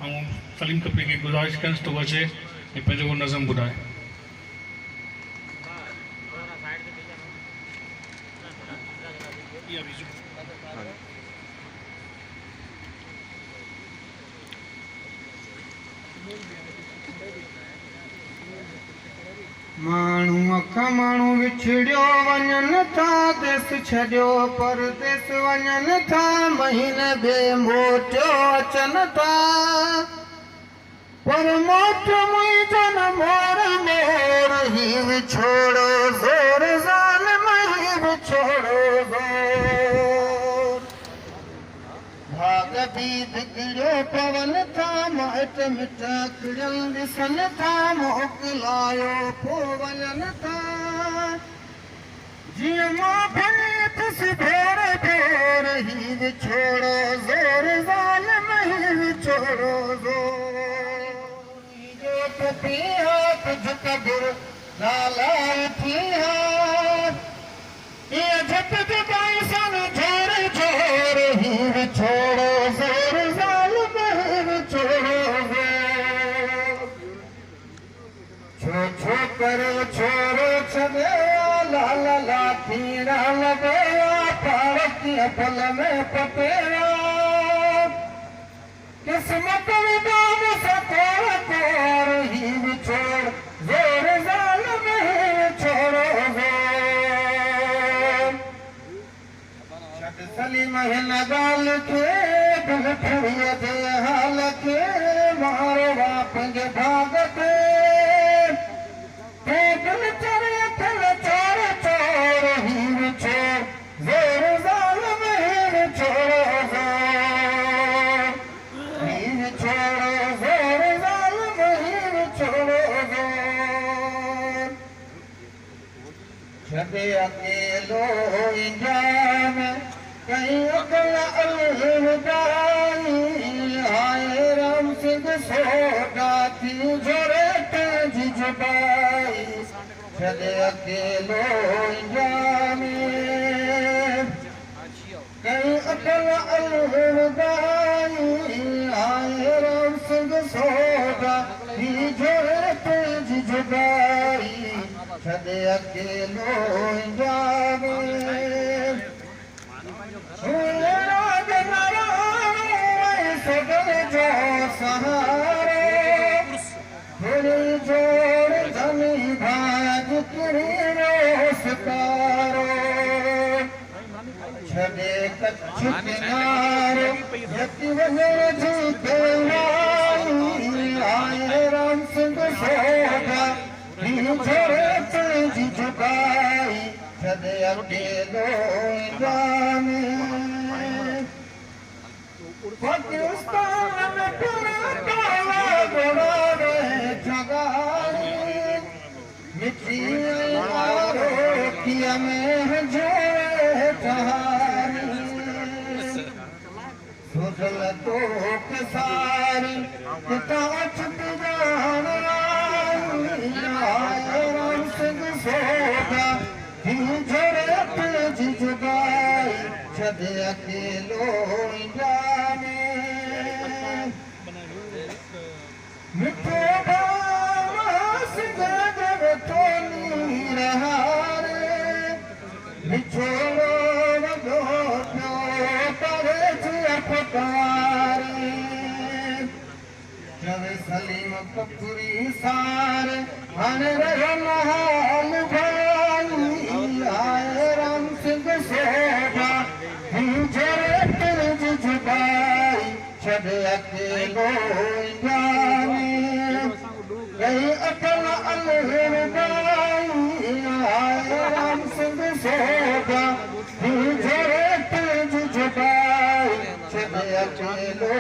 ऐं सलीम कपी खे गुज़ारिश कयांसि तो अचे ऐं पंहिंजो को नज़म ॿुधाए। माण्हू अख माण्हू विछड़ियो वञनि था, देश छॾियो परदेस वञनि था, महीने ॿिए मोटियो अचनि था, पर मोट मुंहिंजो न मोर मोर ही विछोड़ो ज़ोर ज़ालिम ही विछोड़ो ज़ोर। भाग भी बिगड़ियो पवनि था, माइट मिट किड़ियल ॾिसनि था, मोकिलायो पोइ वञनि था, जीअं मां भेंटसि भेर भेर ही विछोड़ो ज़ोर ज़ालिम ही विछोड़ो ज़ोर। पी हाथ झुक गुर नाला थी हाथ ये झट जगाई सन झोर झोर ही विछोड़ो ज़ोर ज़ालिम ही विछोड़ो ज़ोर। छो छो करो छोरो छॾे लाल लाठी राल गया, पारती पल में पटेरा, किस्मत विदान सतोर तोर ही विछोड़ ज़ोर ज़ालिम ही विछोड़ो ज़ोर। छॾ सलीम हिन ॻाल्हि खे, दिल ठुड़ीअ जे हाल खे, मारो बाप जे भाग ते, दिल चरे थिल चोर चोर ही विछोड़ ज़ोर ज़ालिम ही विछोड़ो ज़ोर। ही विछोड़ो ज़ोर ज़ालिम ही विछोड़ो ज़ोर। छॾे अकेलो इंजान कई अकल अलविदाई, हाय राम सिंह सोगा थी झोरे तुंहिंजी जुदाई। छॾे अकेलो इंजान कई अकल अलविदाई, हाय राम सिंह सोगा थी झोरे तुंहिंजी जुदाई। छॾे अकेलो इंजान सगल जो सहारो, जोड़ धनी भाग किरी रोसकारो। छॾे कच्छ किनारो यति वञण जी देवाई, आए राम सिंह सोगा ही झोरे तुंहिंजी जुगाई। छॾे अकेलो इंजान पाकिस्तान में काला घोड़ा रहे जगाई, मिट्टी आरोकिया में झोरे ठहारी। सुधल तो सारी किता छुटी जान आई, राम सिंह सोगा ही झोरे तुंहिंजी जुगाई। छॾे अकेलो इंजान मिठो बास गदर तो नीर हारे, विछोड़ो वॾो पियो करे जिया फुटवारी। चवे सलीम कपूरी सार हाणे रहियो न हाल भाई, आए राम सिंह सोगा ही झोरे तुंहिंजी जुदाई। छॾे अकेलो इंजान कई अकल अलविदाई, आए राम सिंह सोगा ही झोरे तुंहिंजी जुदाई। छॾे अकेलो